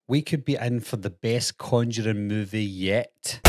we could be in for the best Conjuring movie yet.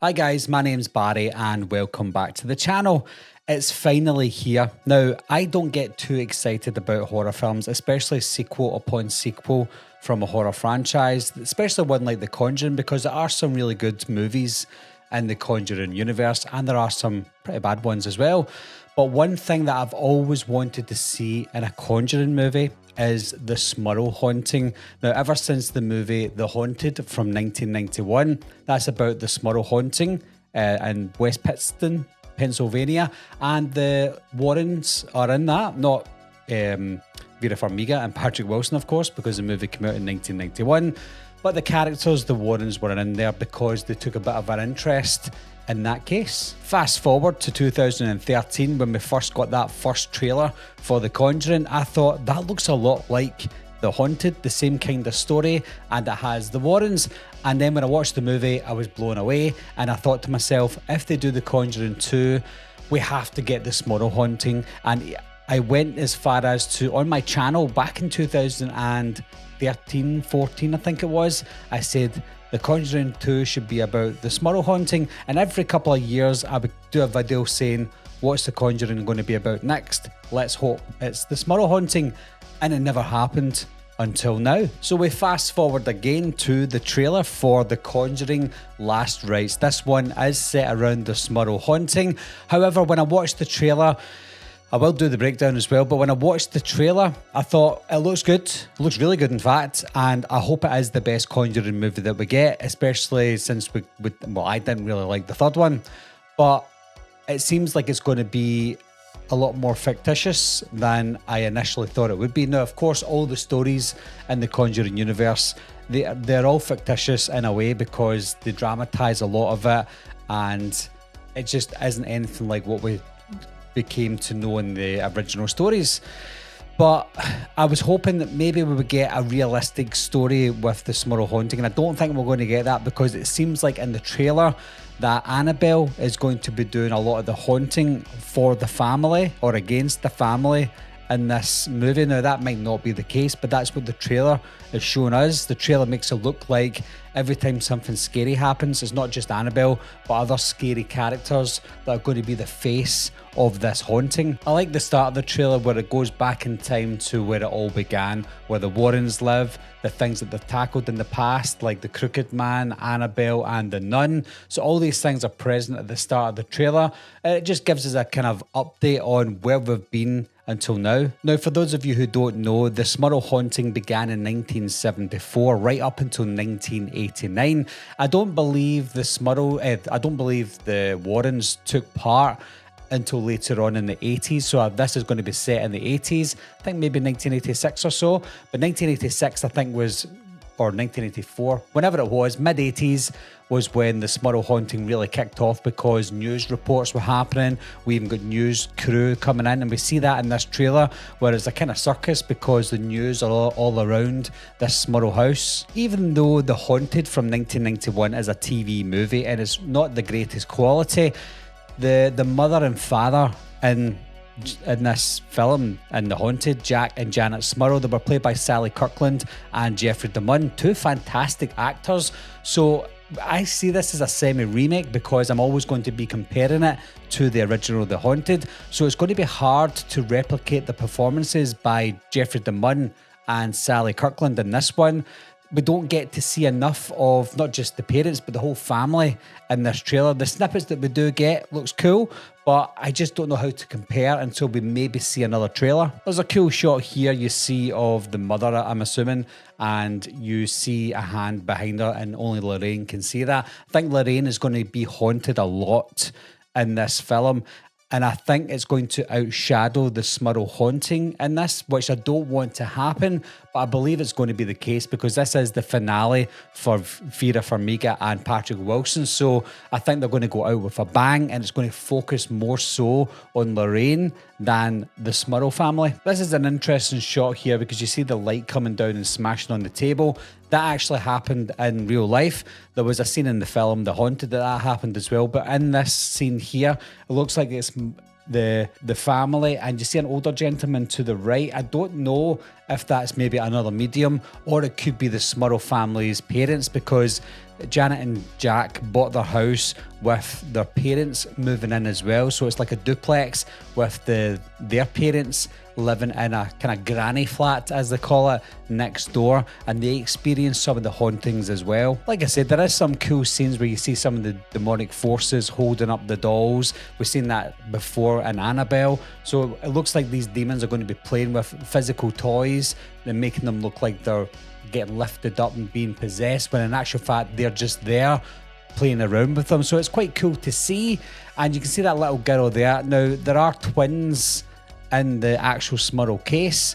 Hi guys, my name's Barry and welcome back to the channel. It's finally here. Now, I don't get too excited about horror films, especially sequel upon sequel from a horror franchise, especially one like The Conjuring, because there are some really good movies in the Conjuring universe and there are some pretty bad ones as well. But one thing that I've always wanted to see in a Conjuring movie is the Smurl haunting. Now, ever since the movie The Haunted from 1991, that's about the Smurl haunting in West Pittston, Pennsylvania, and the Warrens are in that, not Vera Farmiga and Patrick Wilson, of course, because the movie came out in 1991, but the characters, the Warrens, were in there because they took a bit of an interest in that case. Fast forward to 2013 when we first got that first trailer for The Conjuring. I thought that looks a lot like The Haunted, the same kind of story, and it has the Warrens. And then when I watched the movie, I was blown away and I thought to myself, if they do The Conjuring 2, we have to get the Smurl haunting. And I went as far as to, on my channel back in 2013, 14 I think it was, I said The Conjuring 2 should be about the Smurl haunting, and every couple of years I would do a video saying, what's The Conjuring going to be about next? Let's hope it's the Smurl haunting, and it never happened until now. So we fast forward again to the trailer for The Conjuring Last Rites. This one is set around the Smurl haunting. However, when I watched the trailer, I will do the breakdown as well, but when I watched the trailer, I thought it looks good. It looks really good, in fact, and I hope it is the best Conjuring movie that we get, especially since I didn't really like the third one, but it seems like it's going to be a lot more fictitious than I initially thought it would be. Now, of course, all the stories in the Conjuring universe, they're all fictitious in a way because they dramatise a lot of it, and it just isn't anything like what we came to know in the original stories. But I was hoping that maybe we would get a realistic story with the Smurl haunting, and I don't think we're going to get that because it seems like in the trailer that Annabelle is going to be doing a lot of the haunting for the family or against the family in this movie. Now, that might not be the case, but that's what the trailer is showing us. The trailer makes it look like every time something scary happens, it's not just Annabelle, but other scary characters that are going to be the face of this haunting. I like the start of the trailer where it goes back in time to where it all began, where the Warrens live, the things that they've tackled in the past, like the Crooked Man, Annabelle, and the Nun. So all these things are present at the start of the trailer. It just gives us a kind of update on where we've been until now. Now, for those of you who don't know, the Smurl haunting began in 1974, right up until 1989. I don't believe the Warrens took part until later on in the 80s, so this is going to be set in the 80s. I think maybe 1986 or so, but 1986 I think was, or 1984, whenever it was, mid-80s was when the Smurl haunting really kicked off because news reports were happening. We even got news crew coming in, and we see that in this trailer where it's a kind of circus because the news are all around this Smurl house. Even though The Haunted from 1991 is a TV movie and it's not the greatest quality, the mother and father in this film, in The Haunted, Jack and Janet Smurl, they were played by Sally Kirkland and Jeffrey DeMunn, two fantastic actors. So I see this as a semi-remake because I'm always going to be comparing it to the original The Haunted. So it's going to be hard to replicate the performances by Jeffrey DeMunn and Sally Kirkland in this one. We don't get to see enough of not just the parents but the whole family in this trailer. The snippets that we do get looks cool, but I just don't know how to compare until we maybe see another trailer. There's a cool shot here you see of the mother, I'm assuming, and you see a hand behind her and only Lorraine can see that. I think Lorraine is going to be haunted a lot in this film, and I think it's going to outshadow the Smurl haunting in this, which I don't want to happen, but I believe it's going to be the case because this is the finale for Vera Farmiga and Patrick Wilson. So I think they're going to go out with a bang, and it's going to focus more so on Lorraine than the Smurl family. This is an interesting shot here because you see the light coming down and smashing on the table. that actually happened in real life. There was a scene in the film, The Haunted, that happened as well. But in this scene here, it looks like it's the family, and you see an older gentleman to the right. I don't know if that's maybe another medium, or it could be the Smurl family's parents, because Janet and Jack bought their house with their parents moving in as well. So it's like a duplex with their parents living in a kind of granny flat, as they call it, next door, and they experience some of the hauntings as well. Like I said, there is some cool scenes where you see some of the demonic forces holding up the dolls. We've seen that before in Annabelle. So it looks like these demons are going to be playing with physical toys and making them look like they're getting lifted up and being possessed, when in actual fact they're just there playing around with them. So it's quite cool to see, and you can see that little girl there. Now, there are twins in the actual Smurl case,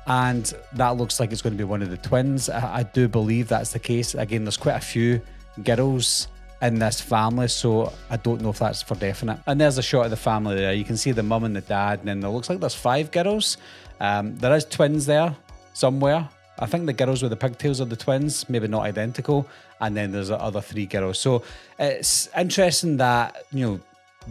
and that looks like it's going to be one of the twins. I do believe that's the case. Again, there's quite a few girls in this family, so I don't know if that's for definite. And there's a shot of the family there. You can see the mum and the dad, and then it looks like there's 5 girls. There is twins there somewhere. I think the girls with the pigtails are the twins, maybe not identical, and then there's the other 3 girls. So it's interesting that, you know,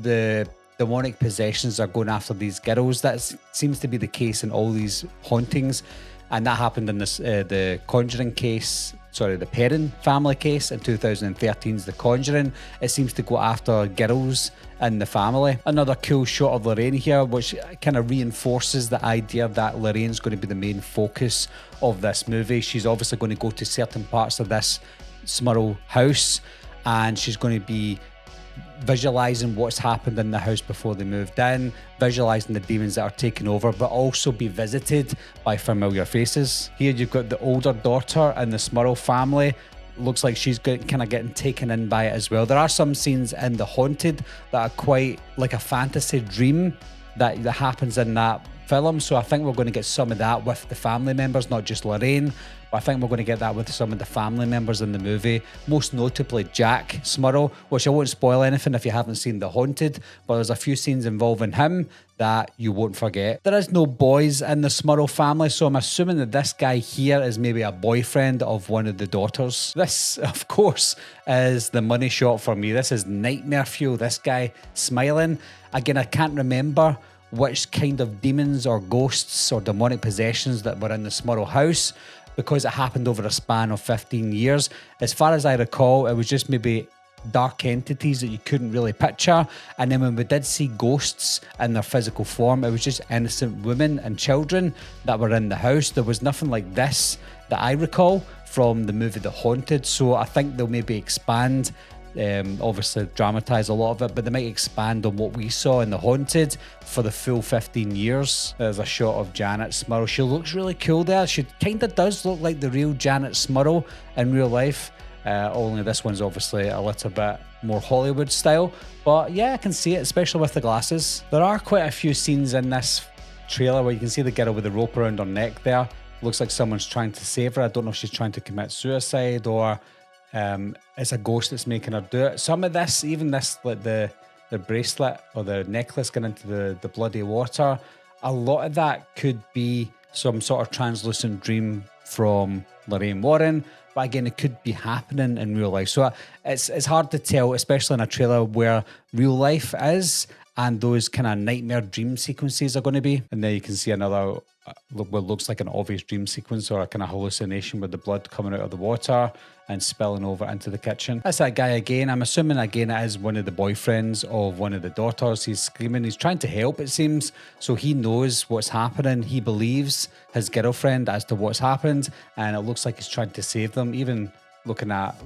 the demonic possessions are going after these girls. That seems to be the case in all these hauntings, and that happened in this the Conjuring case. Sorry, the Perrin family case in 2013's The Conjuring. It seems to go after girls in the family. Another cool shot of Lorraine here, which kind of reinforces the idea that Lorraine's going to be the main focus of this movie. She's obviously going to go to certain parts of this Smurl house, and she's going to be visualizing what's happened in the house before they moved in, visualizing the demons that are taking over, but also be visited by familiar faces. Here you've got the older daughter in the Smurl family. Looks like she's kind of getting taken in by it as well. There are some scenes in The Haunted that are quite like a fantasy dream that happens in that film, so I think we're going to get some of that with the family members, not just Lorraine, but I think we're going to get that with some of the family members in the movie, most notably Jack Smurl, which I won't spoil anything if you haven't seen The Haunted, but there's a few scenes involving him that you won't forget. There is no boys in the Smurl family, so I'm assuming that this guy here is maybe a boyfriend of one of the daughters. This, of course, is the money shot for me. This is nightmare fuel. This guy smiling. Again, I can't remember which kind of demons or ghosts or demonic possessions that were in the Smurl house, because it happened over a span of 15 years. As far as I recall, it was just maybe dark entities that you couldn't really picture. And then when we did see ghosts in their physical form, it was just innocent women and children that were in the house. There was nothing like this that I recall from the movie The Haunted. So I think they'll maybe expand, obviously dramatise a lot of it, but they might expand on what we saw in The Haunted for the full 15 years. There's a shot of Janet Smurl. She looks really cool there. She kind of does look like the real Janet Smurl in real life. Only this one's obviously a little bit more Hollywood style. But yeah, I can see it, especially with the glasses. There are quite a few scenes in this trailer where you can see the girl with the rope around her neck there. Looks like someone's trying to save her. I don't know if she's trying to commit suicide or it's a ghost that's making her do it. Some of this, even this, like the bracelet or the necklace going into the bloody water, a lot of that could be some sort of translucent dream from Lorraine Warren. But again, it could be happening in real life. So it's hard to tell, especially in a trailer where real life is and those kind of nightmare dream sequences are going to be. And there you can see another, what looks like an obvious dream sequence or a kind of hallucination with the blood coming out of the water and spilling over into the kitchen. That's that guy again. I'm assuming again it is one of the boyfriends of one of the daughters. He's screaming. He's trying to help, it seems. So he knows what's happening. He believes his girlfriend as to what's happened. And it looks like he's trying to save them. Even looking at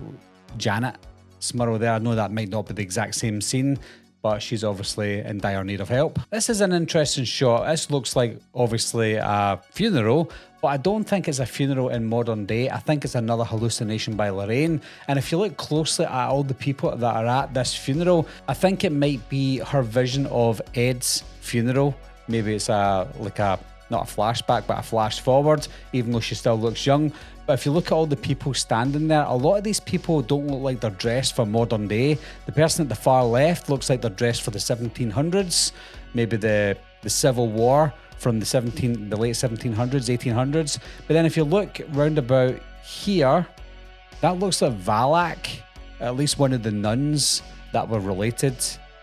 Janet Smurl there. I know that might not be the exact same scene, but she's obviously in dire need of help. This is an interesting shot. This looks like obviously a funeral, but I don't think it's a funeral in modern day. I think it's another hallucination by Lorraine. And if you look closely at all the people that are at this funeral, I think it might be her vision of Ed's funeral. Maybe it's not a flashback, but a flash forward, even though she still looks young. But if you look at all the people standing there, a lot of these people don't look like they're dressed for modern day. The person at the far left looks like they're dressed for the 1700s, maybe the Civil War from the late 1700s, 1800s. But then if you look round about here, That looks like Valak, at least one of the nuns that were related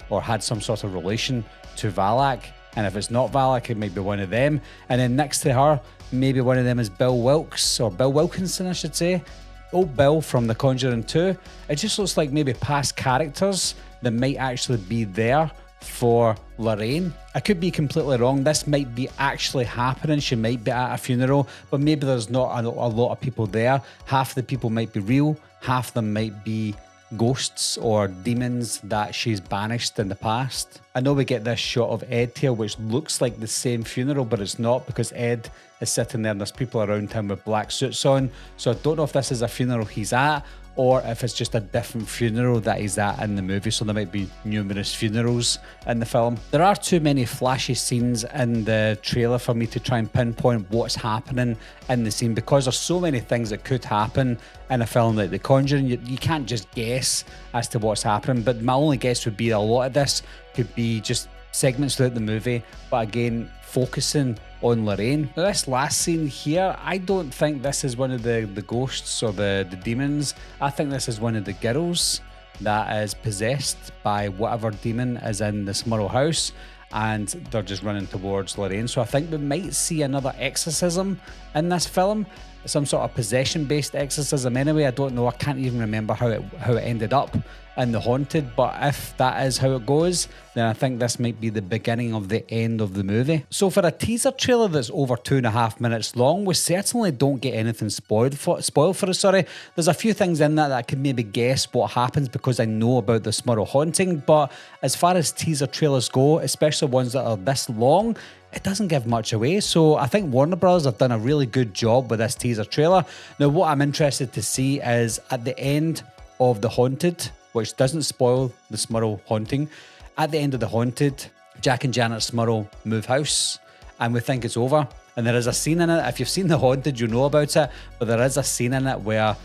or had some sort of relation to Valak. And if it's not Valak, it might be one of them. And then next to her, maybe one of them is Bill Wilkes, or Bill Wilkinson, I should say. Old Bill from The Conjuring 2. It just looks like maybe past characters that might actually be there for Lorraine. I could be completely wrong. This might be actually happening. She might be at a funeral, but maybe there's not a lot of people there. Half the people might be real, half them might be ghosts or demons that she's banished in the past. I know we get this shot of Ed here, which looks like the same funeral, but it's not, because Ed is sitting there and there's people around him with black suits on. So I don't know if this is a funeral he's at, or if it's just a different funeral that he's at in the movie. So there might be numerous funerals in the film. There are too many flashy scenes in the trailer for me to try and pinpoint what's happening in the scene, because there's so many things that could happen in a film like The Conjuring. You can't just guess as to what's happening, but my only guess would be a lot of this could be just segments throughout the movie, but again, focusing on Lorraine. Now, this last scene here, I don't think this is one of the ghosts or the demons. I think this is one of the girls that is possessed by whatever demon is in the Smurl house, and they're just running towards Lorraine. So I think we might see another exorcism in this film, some sort of possession-based exorcism anyway. I don't know, I can't even remember how it ended up in The Haunted, but if that is how it goes, then I think this might be the beginning of the end of the movie. So for a teaser trailer that's over 2.5 minutes long, we certainly don't get anything spoiled for us. There's a few things in that I can maybe guess what happens because I know about the Smurl haunting, but as far as teaser trailers go, especially ones that are this long, it doesn't give much away. So I think Warner Bros. Have done a really good job with this teaser trailer. Now, what I'm interested to see is at the end of The Haunted, which doesn't spoil the Smurl haunting, at the end of The Haunted, Jack and Janet Smurl move house, and we think it's over. And there is a scene in it, if you've seen The Haunted, you know about it, but there is a scene in it where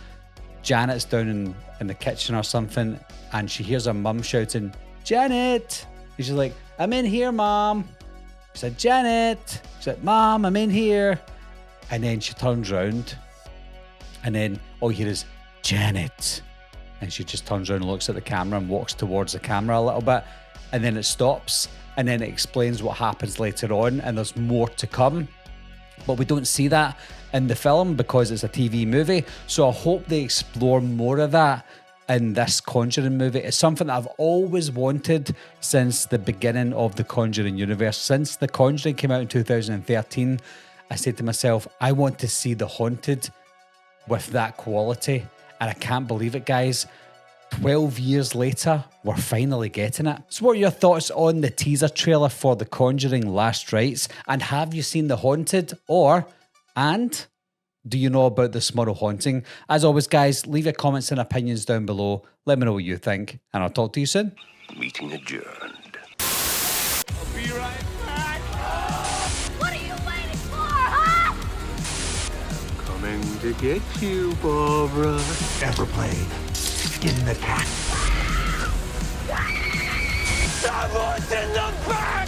Janet's down in the kitchen or something, and she hears her mum shouting, "Janet!" And she's like, "I'm in here, Mom." She said, "Janet." She said, "Mom, I'm in here." And then she turns around, and then all you hear is, "Janet." And she just turns around and looks at the camera and walks towards the camera a little bit. And then it stops, and then it explains what happens later on, and there's more to come. But we don't see that in the film because it's a TV movie. So I hope they explore more of that in this Conjuring movie. It's something that I've always wanted since the beginning of the Conjuring universe. Since The Conjuring came out in 2013, I said to myself, I want to see The Haunted with that quality. And I can't believe it, guys. 12 years later, we're finally getting it. So what are your thoughts on the teaser trailer for The Conjuring Last Rites? And have you seen The Haunted? And do you know about the Smurl haunting? As always, guys, leave your comments and opinions down below. Let me know what you think, and I'll talk to you soon. Meeting adjourned. I'll be right back. What are you waiting for, huh? Coming to get you, Barbara. Ever played Skin the Cat? Someone's in the back!